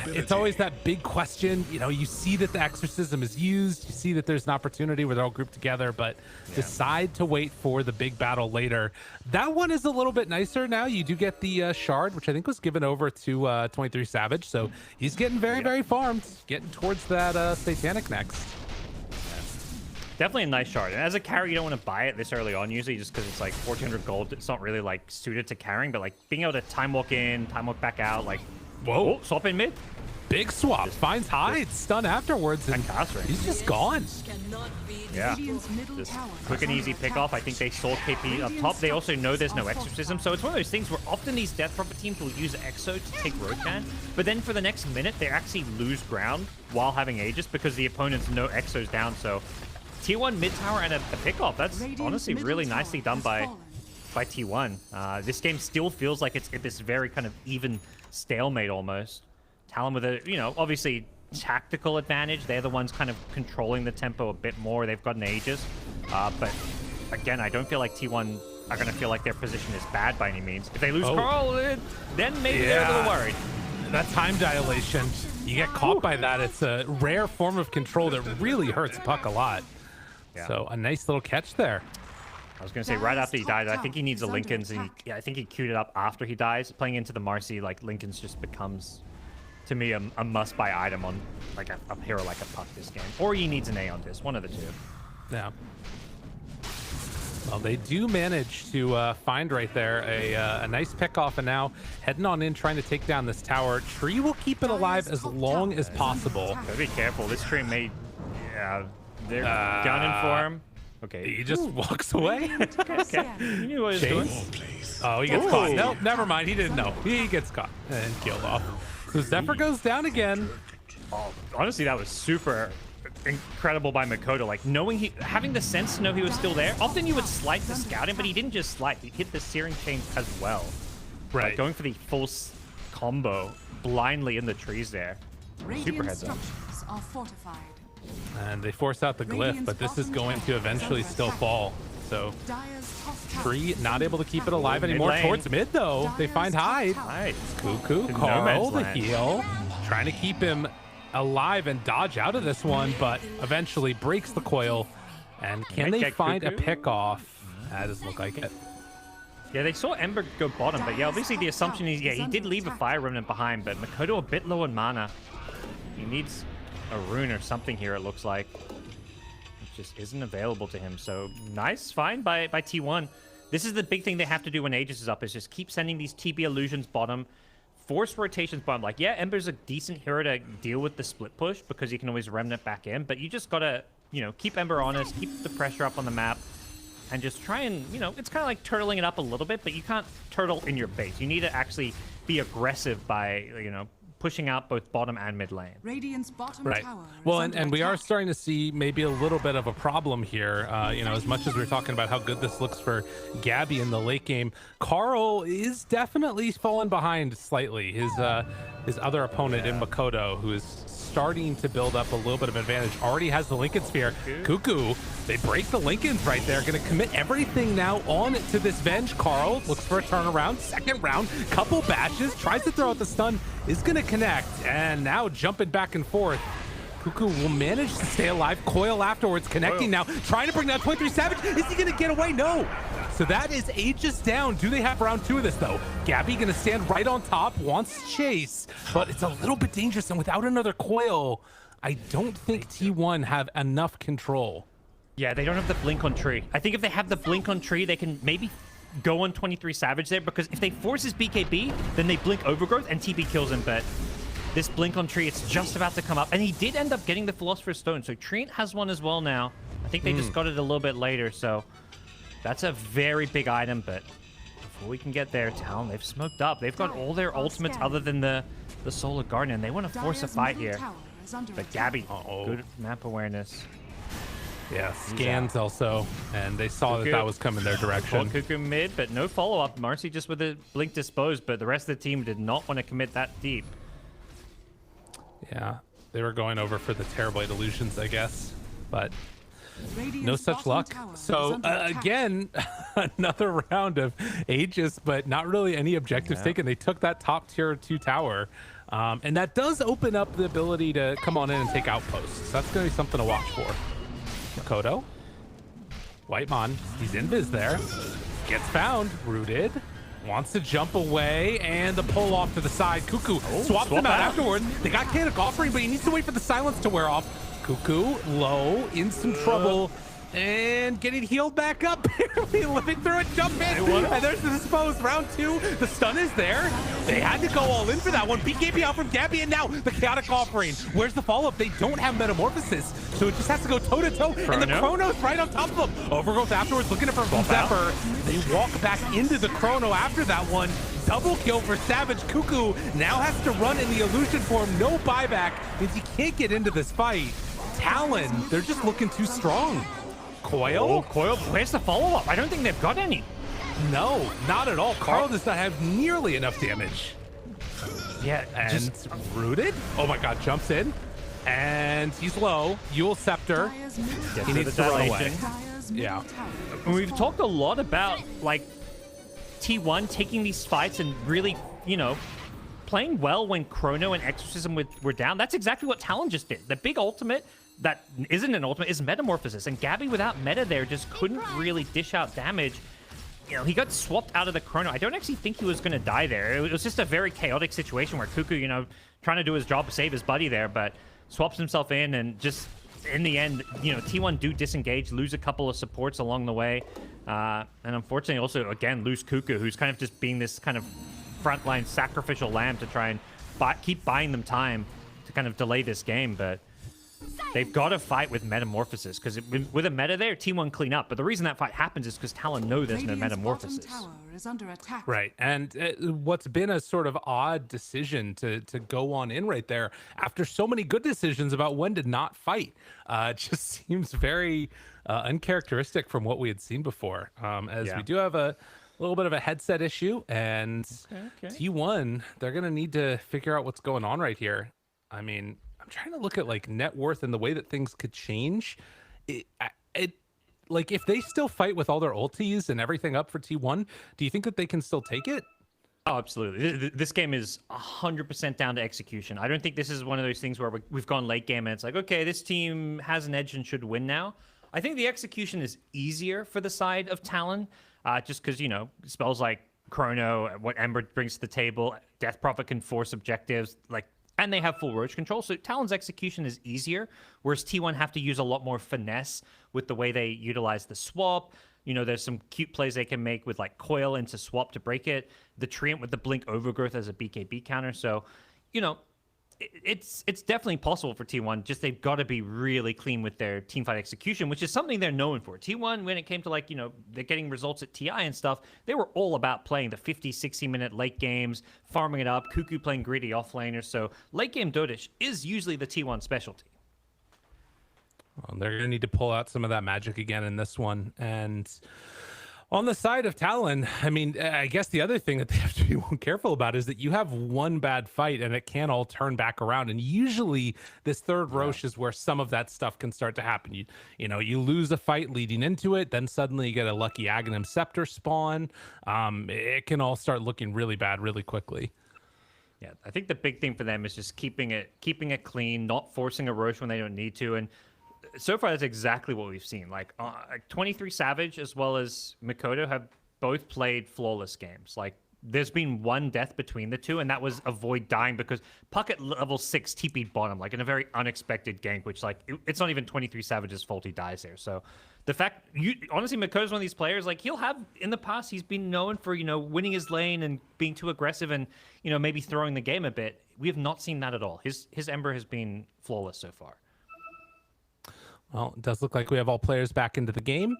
it's always that big question. You know, you see that the exorcism is used. You see that there's an opportunity where they're all grouped together, but decide to wait for the big battle later. That one is a little bit nicer now. You do get the shard, which I think was given over to 23 Savage. So he's getting very farmed, getting towards that Satanic next. Definitely a nice shard. And as a carry, you don't want to buy it this early on, usually, just because it's like 1,400 gold. It's not really like suited to carrying, but like being able to time walk in, time walk back out, like, whoa, swap in mid. Big swap. Finds Hyde, stun afterwards, and he's just gone. Yeah. Just quick and easy pick off. I think they saw KP up top. They also know there's no exorcism, so it's one of those things where often these Death Prophet teams will use Exo to take Rotan, but then for the next minute, they actually lose ground while having Aegis because the opponents know Exo's down, so T1 mid tower and a pick off. That's honestly really nicely done by T1. This game still feels like it's this very kind of even stalemate almost. Talon with a, you know, obviously tactical advantage. They're the ones kind of controlling the tempo a bit more. They've got an Aegis. But again, I don't feel like T1 are going to feel like their position is bad by any means. If they lose Carl, then maybe they're a little worried. That time dilation, you get caught by that. It's a rare form of control that really hurts Puck a lot. Yeah. So a nice little catch there. I was going to say, right after he died, I think he needs a Linken's. And I think he queued it up after he dies. Playing into the Marcy, like, Linken's just becomes, to me, a must-buy item on like a hero like a Puck this game. Or he needs an Aeon-Disc, one of the two. Yeah. Well, they do manage to find right there a nice pick-off, and now heading on in, trying to take down this tower. Tree will keep it alive as long as possible. Gotta be careful. This tree may... Yeah, they're gunning for him. Okay. He just walks away. Okay. He knew what he was doing. Oh, he gets caught. No, never mind. He didn't know. He gets caught and killed off. So Zephyr goes down again. Oh, honestly, that was super incredible by Makoto. Like, having the sense to know he was still there. Often you would slight the scouting, but he didn't just slight. He hit the Searing Chain as well. Right. Like, going for the full combo blindly in the trees there. Super heads up. Are fortified. And they force out the glyph, but this is going to eventually still fall. So Tree not able to keep it alive anymore. Towards mid, though. They find Hyde. Cuckoo, Carl, the heal. Trying to keep him alive and dodge out of this one, but eventually breaks the coil. And can they find a pick off? That doesn't look like it. Yeah, they saw Ember go bottom, but yeah, obviously the assumption is, he did leave a Fire Remnant behind, but Makoto a bit low on mana. He needs a rune or something here, it looks like. It just isn't available to him. So nice find by T1. This is the big thing they have to do when Aegis is up, is just keep sending these TB illusions bottom, force rotations bottom. Like, yeah, Ember's a decent hero to deal with the split push because you can always remnant back in, but you just gotta, you know, keep Ember honest, keep the pressure up on the map, and just try and, you know, it's kind of like turtling it up a little bit, but you can't turtle in your base. You need to actually be aggressive by, you know, pushing out both bottom and mid lane. Radiant's bottom Right. tower is Well, under and we are attack. starting to see maybe a little bit of a problem here. You know, as much as we're talking about how good this looks for Gabby in the late game, Carl is definitely falling behind slightly. His other opponent in Makoto, who is starting to build up a little bit of advantage, already has the Lincoln Sphere. Cuckoo, they break the Lincolns right there. Going to commit everything now on to this Venge. Carl looks for a turnaround. Second round, couple bashes, tries to throw out the stun, is going to connect, and now jumping back and forth. Cuckoo will manage to stay alive. Coil afterwards, connecting now, trying to bring down 23 Savage. Is he going to get away? No. So that is Aegis down. Do they have round 2 of this, though? Gabby going to stand right on top, wants chase, but it's a little bit dangerous, and without another coil, I don't think T1 have enough control. Yeah, they don't have the blink on tree. I think if they have the blink on tree, they can maybe go on 23 Savage there, because if they force his BKB, then they blink Overgrowth and TP kills him, but this blink on tree, it's just about to come up. And he did end up getting the Philosopher's Stone, so Treant has one as well now. I think they just got it a little bit later, so that's a very big item, but before we can get there, Talon, they've smoked up. They've got all their ultimates other than the Solar Garden, and they want to force a Dyer's fight middle here. tower is under But attack. Gabby, good map awareness. Yeah, scans also, and they saw that that was coming their direction. Bought Cuckoo mid, but no follow-up. Marcy just with a blink disposed, but the rest of the team did not want to commit that deep. Yeah, they were going over for the Terrorblade illusions, I guess, but Radiant's no such bottom luck. tower is So under attack. again, another round of Aegis, but not really any objectives taken. They took that top tier 2 tower, and that does open up the ability to come on in and take outposts. That's going to be something to watch for. Makoto, Whitemon, he's invis there, gets found, rooted, wants to jump away, and the pull off to the side. Cuckoo swaps him out afterwards. They got Chaotic Offering, but he needs to wait for the silence to wear off. Cuckoo, low, in some trouble, and getting healed back up, barely living through it, jump in, and there's the dispose. Round 2, the stun is there. They had to go all in for that one. BKB out from Gabby, and now the Chaotic Offering. Where's the follow-up? They don't have Metamorphosis, so it just has to go toe-to-toe, and the Chrono's right on top of them. Overgrowth afterwards, looking for Zephyr. They walk back into the Chrono after that one. Double kill for Savage. Cuckoo now has to run in the illusion form. No buyback, means he can't get into this fight. Talon, they're just looking too strong. Coil? Oh, Coil, where's the follow-up? I don't think they've got any. No, not at all. Carl does not have nearly enough damage. Yeah, And just rooted? Oh my god, jumps in. And he's low. Yule Scepter. Dyer's middle get He to needs the to run dilation. away. Dyer's middle Yeah. tower. We've talked a lot about, like, T1 taking these fights and really, you know, playing well when Chrono and Exorcism were down. That's exactly what Talon just did. The big ultimate that isn't an ultimate is Metamorphosis, and Gabby without meta there just couldn't really dish out damage. You know, he got swapped out of the Chrono. I don't actually think he was going to die there. It was just a very chaotic situation where Cuckoo, you know, trying to do his job to save his buddy there, but swaps himself in, and just in the end, you know, T1 do disengage, lose a couple of supports along the way, and unfortunately also, again, lose Cuckoo, who's kind of just being this kind of frontline sacrificial lamb to try and keep buying them time to kind of delay this game, but they've got to fight with Metamorphosis, because with a meta there, T1 clean up. But the reason that fight happens is because Talon know there's no Radiant's Metamorphosis. bottom tower is under attack. Right, and what's been a sort of odd decision to go on in right there after so many good decisions about when to not fight, just seems very uncharacteristic from what we had seen before. As we do have a little bit of a headset issue, and T1, they're gonna need to figure out what's going on right here. I mean, I'm trying to look at like net worth and the way that things could change. Like, if they still fight with all their ultis and everything up for T1, do you think that they can still take it? Oh, absolutely. This game is 100% down to execution. I don't think this is one of those things where we've gone late game and it's like, okay, this team has an edge and should win now. I think the execution is easier for the side of Talon, just because, you know, spells like Chrono, what Ember brings to the table, Death Prophet can force objectives, like, and they have full roach control. So Talon's execution is easier, whereas T1 have to use a lot more finesse with the way they utilize the swap. You know, there's some cute plays they can make with like Coil into swap to break it. The Treant with the Blink Overgrowth as a BKB counter. So, you know, it's definitely possible for T1. Just they've got to be really clean with their teamfight execution, which is something they're known for. T1, when it came to like, they're getting results at TI and stuff, they were all about playing the 50, 60-minute late games, farming it up, Cuckoo playing greedy offlaners. So late game dotage is usually the T1 specialty. Well, they're going to need to pull out some of that magic again in this one. And on the side of Talon, I mean, I guess the other thing that they have to be careful about is that you have one bad fight and it can all turn back around. And usually this third Roche is where some of that stuff can start to happen. You lose a fight leading into it, then suddenly you get a lucky Aghanim Scepter spawn. It can all start looking really bad really quickly. Yeah, I think the big thing for them is just keeping it clean, not forcing a Roche when they don't need to. And so far, that's exactly what we've seen. Like 23 Savage as well as Mikoto have both played flawless games. Like there's been one death between the two, and that was a Void dying because Puck at level 6 TP'd bottom, like in a very unexpected gank, which like it's not even 23 Savage's fault he dies there. So the fact honestly, Mikoto's one of these players, like he'll have in the past, he's been known for, winning his lane and being too aggressive and, maybe throwing the game a bit. We have not seen that at all. His Ember has been flawless so far. Well, it does look like we have all players back into the game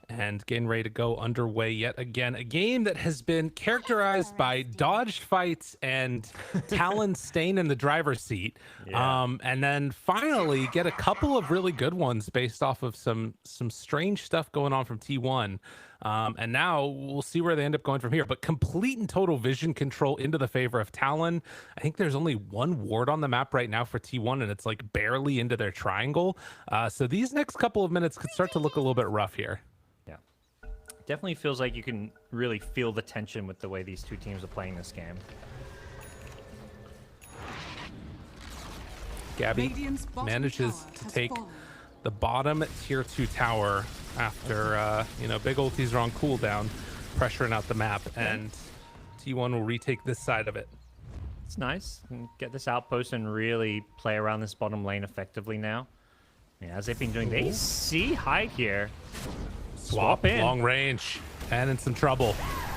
and getting ready to go underway yet again. A game that has been characterized by dodged fights and Talon staying in the driver's seat. Yeah. And then finally get a couple of really good ones based off of some strange stuff going on from T1. And now we'll see where they end up going from here. But complete and total vision control into the favor of Talon. I think there's only one ward on the map right now for T1, and it's like barely into their triangle. So these next couple of minutes could start to look a little bit rough here. Yeah. Definitely feels like you can really feel the tension with the way these two teams are playing this game. Gabby Radiant's bottom manages tower to has take fallen. the bottom tier 2 tower after big ultis are on cooldown, pressuring out the map, and T1 will retake this side of it. It's nice. And get this outpost and really play around this bottom lane effectively now. Yeah, as they've been doing. They see hide here. Swap in. Long range, and in some trouble.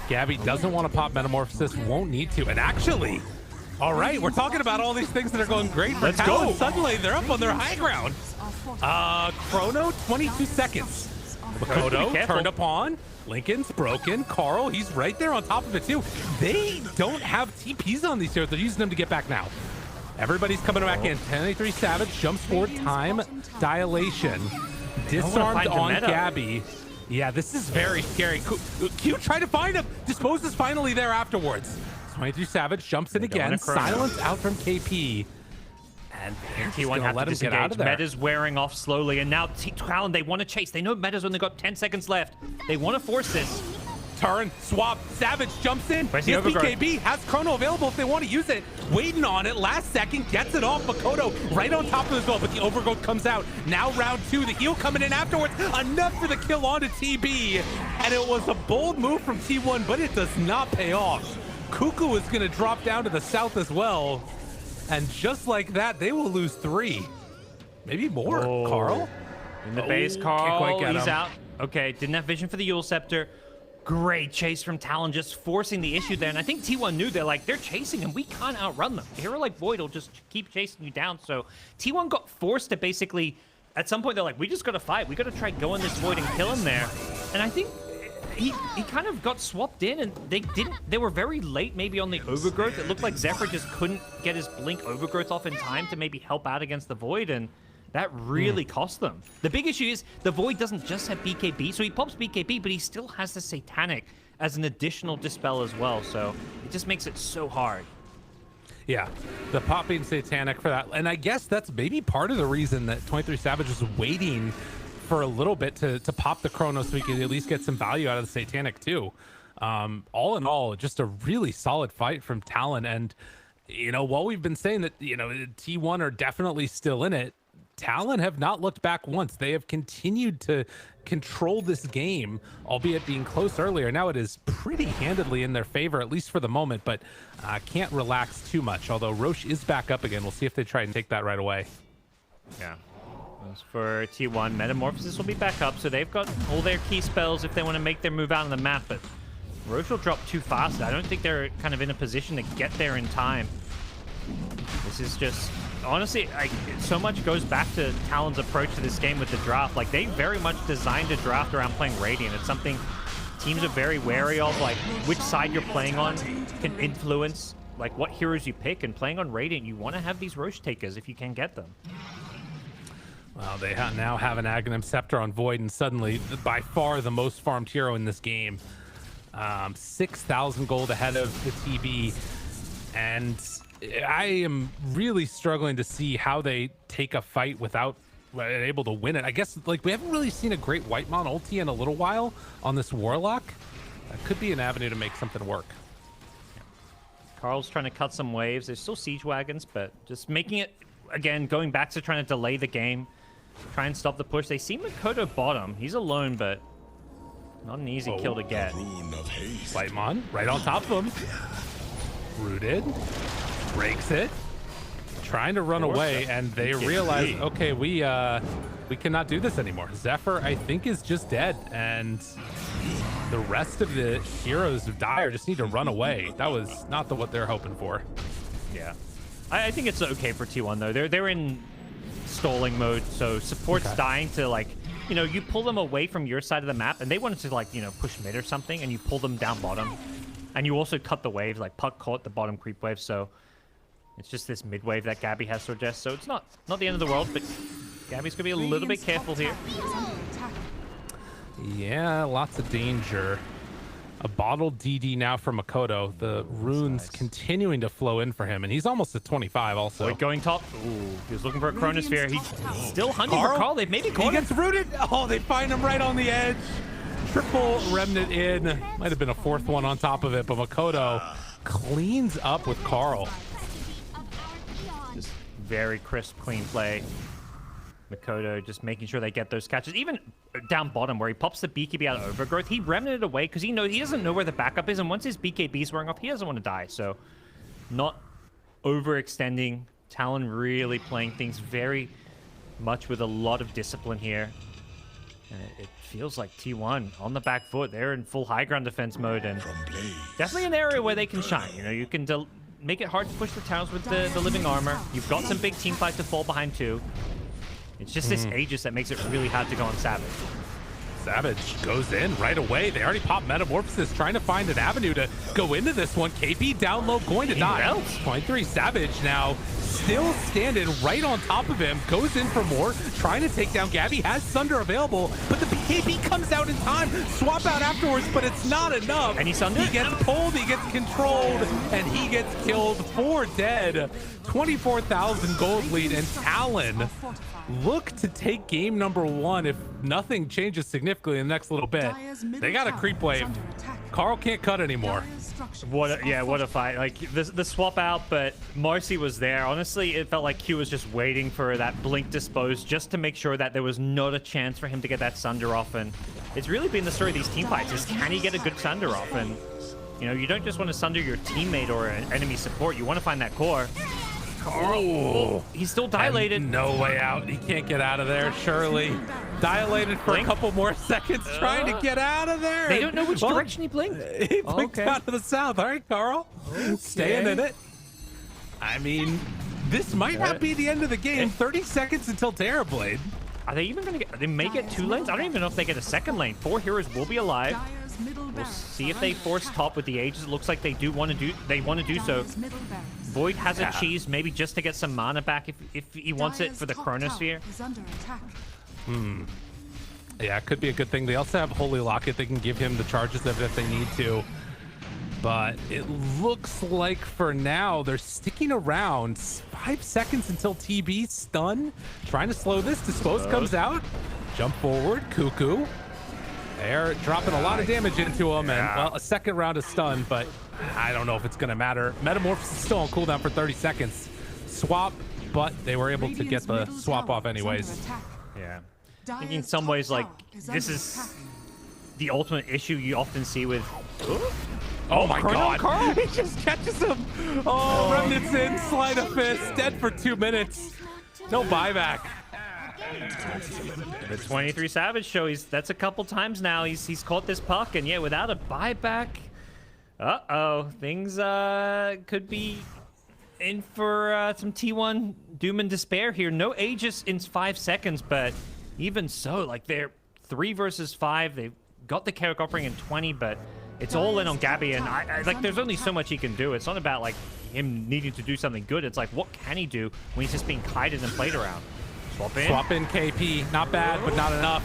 Gabby doesn't want to pop Metamorphosis, won't need to, and actually, all right, we're talking about all these things that are going great for Let's Talon. go. Suddenly, they're up on their high ground. Chrono, 22 seconds. Makoto careful. turned upon. Lincoln's broken. Carl, he's right there on top of it too. They don't have TPs on these heroes. They're using them to get back now. Everybody's coming back in. 10-3 Savage jumps forward. Time dilation. Disarmed on meta. Gabby. Yeah, this is very scary. Q tried to find him. Dispose is finally there afterwards. 23 Savage jumps in again. Silence out from KP. And T1 have let to him get out disengage. of there. Meta's wearing off slowly, and now Talon, they want to chase. They know Meta's only got 10 seconds left. They want to force this. Turn, swap, Savage jumps in. Where's the His overgrowth? BKB has Chrono available if they want to use it. Waiting on it, last second, gets it off. Makoto right on top of his goal, but the overgrowth comes out. Now round 2, the heal coming in afterwards. Enough for the kill onto TB. And it was a bold move from T1, but it does not pay off. Cuckoo is going to drop down to the south as well. And just like that, they will lose 3. Maybe more, Oh. Carl. In the base, can't quite Carl, get he's him. out. Okay, didn't have vision for the Yule Scepter. Great chase from Talon, just forcing the issue there. And I think T1 knew they're chasing him. We can't outrun them. A hero like Void will just keep chasing you down. So T1 got forced to basically, at some point, they're like, we just got to fight. We got to try go in this Void and kill him there. And I think he kind of got swapped in, and they were very late maybe on the overgrowth. It looked like Zephyr just couldn't get his blink overgrowth off in time to maybe help out against the Void, and that really cost them. The big issue is the Void doesn't just have BKB, so he pops BKB, but he still has the Satanic as an additional dispel as well, so it just makes it so hard. Yeah, the popping Satanic for that. And I guess that's maybe part of the reason that 23 Savage was waiting for a little bit to pop the Chrono so we could at least get some value out of the Satanic too. All in all, just a really solid fight from Talon. And, while we've been saying that, T1 are definitely still in it, Talon have not looked back once. They have continued to control this game, albeit being close earlier. Now it is pretty handedly in their favor, at least for the moment, but can't relax too much. Although Roche is back up again. We'll see if they try and take that right away. Yeah. As for T1, Metamorphosis will be back up, so they've got all their key spells if they want to make their move out on the map, but Roche will drop too fast. I don't think they're kind of in a position to get there in time. This is just honestly, so much goes back to Talon's approach to this game with the draft. Like, they very much designed a draft around playing Radiant. It's something teams are very wary of, like which side you're playing on can influence like what heroes you pick. And playing on Radiant, you want to have these Roche takers if you can get them. Well, they now have an Aghanim Scepter on Void, and suddenly, by far the most farmed hero in this game. 6,000 gold ahead of the TB, and I am really struggling to see how they take a fight without able to win it. I guess, like, we haven't really seen a great Whitemon ulti in a little while on this Warlock. That could be an avenue to make something work. Carl's trying to cut some waves. There's still siege wagons, but just making it, again, going back to trying to delay the game, try and stop the push. They see Makoto bottom. He's alone, but not an easy kill to get. Whitemon right on top of him. Rooted. Breaks it. Trying to run away, and they realize, okay, we cannot do this anymore. Zephyr, I think, is just dead, and the rest of the heroes of Dire just need to run away. That was not what they're hoping for. Yeah. I think it's okay for T1, though. They're in stalling mode, so support's dying to, like, you know, you pull them away from your side of the map, and they wanted to, like, you know, push mid or something, and you pull them down bottom. And you also cut the waves, like Puck caught the bottom creep wave, so it's just this mid wave that Gabby has to adjust. So it's not the end of the world, but Gabby's gonna be a little bit careful here. Yeah, lots of danger. A bottled DD now for Makoto. The runes continuing to flow in for him, and he's almost at 25 also. Wait, going top. Ooh, he was looking for a Chronosphere. He's still hunting for Carl. They've maybe caught him. He gets rooted. Oh, they find him right on the edge. Triple remnant in. Might have been a fourth one on top of it, but Makoto cleans up with Carl. Just very crisp, clean play. Makoto just making sure they get those catches. Even down bottom where he pops the BKB out of overgrowth, he remnanted away because he doesn't know where the backup is, and once his BKB's wearing off, he doesn't want to die. So not overextending. Talon really playing things very much with a lot of discipline here. It feels like T1 on the back foot. They're in full high ground defense mode, and definitely an area where they can shine. You know, you can make it hard to push the towers with the living armor. You've got some big team fights to fall behind too. It's just this Aegis that makes it really hard to go on Savage. Savage goes in right away. They already popped Metamorphosis, trying to find an avenue to go into this one. KP down low, going to die. 23 Savage now still standing right on top of him. Goes in for more, trying to take down Gabby. Has Sunder available, but the BKB comes out in time. Swap out afterwards, but it's not enough. And he gets pulled, he gets controlled, and he gets killed. 4 dead. 24,000 gold lead, and Talon look to take game number 1 if nothing changes significantly in the next little bit. They got a creep wave. Carl can't cut anymore. What a fight. Like the swap out, but Marcy was there. Honestly, it felt like Q was just waiting for that blink dispose just to make sure that there was not a chance for him to get that Sunder off. And it's really been the story of these team fights is, can he get a good Sunder off? And you know, you don't just want to Sunder your teammate or an enemy support. You want to find that core. Carl, he's still dilated. And no way out. He can't get out of there, surely. Dilated for a couple more seconds, trying to get out of there. They don't know which direction he blinked. He blinked out to the south. All right, Carl. Staying in it. I mean, this might not be the end of the game. 30 seconds until Terrorblade. Are they even going to get... They may get 2 lanes? I don't even know if they get a second lane. 4 heroes will be alive. We'll see if they force top with the Aegis. It looks like they do want to do so. Void has a cheese, maybe just to get some mana back if he wants it for the Chronosphere. Yeah, it could be a good thing. They also have Holy Locket. They can give him the charges of it if they need to. But it looks like for now, they're sticking around. 5 seconds until TB stun. Trying to slow this. Dispose comes out. Jump forward. Cuckoo. They're dropping a lot of damage into him, and well, a second round of stun, but I don't know if it's going to matter. Metamorphosis is still on cooldown for 30 seconds. Swap, but they were able to get the swap off anyways. Yeah. I think in some ways, like, this is the ultimate issue you often see with... Oh my god! Carl. He just catches him! Oh, Remnant's in, slide of fist, dead for 2 minutes. No buyback. The 23 Savage show, that's a couple times now. He's caught this puck, and yeah, without a buyback, things could be in for some T1 doom and despair here. No Aegis in 5 seconds, but even so, like they're 3 versus 5. They've got the Carrick offering in 20, but it's all in on Gabby, and I like there's only so much he can do. It's not about like him needing to do something good. It's like, what can he do when he's just being kited and played around? Swap in KP, not bad, but not enough.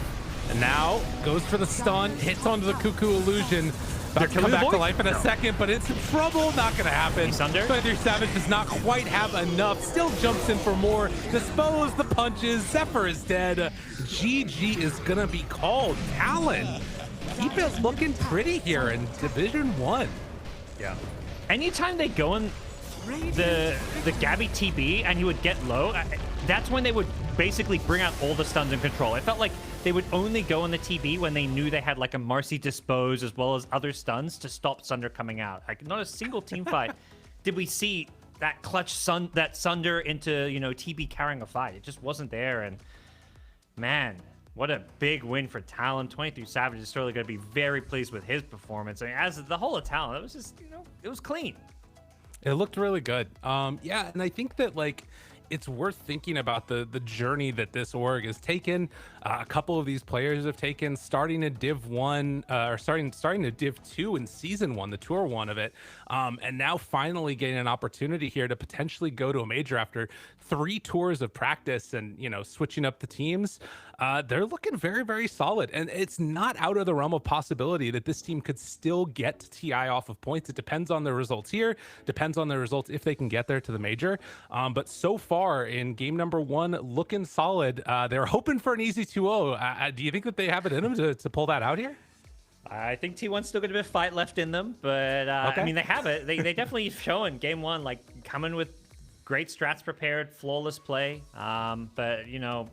And now goes for the stun, hits onto the Cuckoo illusion. About to come back to life in a second, but it's trouble. Not going to happen. He's under. 23 Savage does not quite have enough. Still jumps in for more. Dispose the punches. Zephyr is dead. GG is going to be called. Talon, keep it looking pretty here in Division 1. Yeah. Anytime they go in the Gabby TB and he would get low, that's when they would basically bring out all the stuns and control. It felt like they would only go in the TB when they knew they had like a Marcy Dispose as well as other stuns to stop Sunder coming out. Like not a single team fight did we see that clutch Sunder into, you know, TB carrying a fight. It just wasn't there. And man, what a big win for Talon. 23 Savage is certainly going to be very pleased with his performance. I mean, as the whole of Talon, it was just, you know, it was clean. It looked really good. Yeah, and I think that like it's worth thinking about the journey that this org has taken. A couple of these players have taken, starting in Div 1 or starting to Div 2 in Season 1, the Tour 1 of it, and now finally getting an opportunity here to potentially go to a major after 3 tours of practice and, you know, switching up the teams. They're looking very, very solid, and it's not out of the realm of possibility that this team could still get TI off of points. It depends on the results here, depends on the results if they can get there to the major. But so far in game number 1, looking solid. They're hoping for an easy 2-0. Do you think that they have it in them to pull that out here? I think T1's still got a bit of fight left in them, but Okay. I mean, they have it. They definitely show in game 1, like coming with great strats prepared, flawless play. But you know,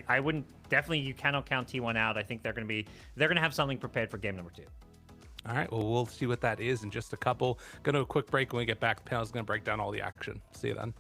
I wouldn't definitely. You cannot count T1 out. I think they're gonna have something prepared for game number 2. All right, well, we'll see what that is in just a couple. Gonna do a quick break. When we get back, the panel's gonna break down all the action. See you then.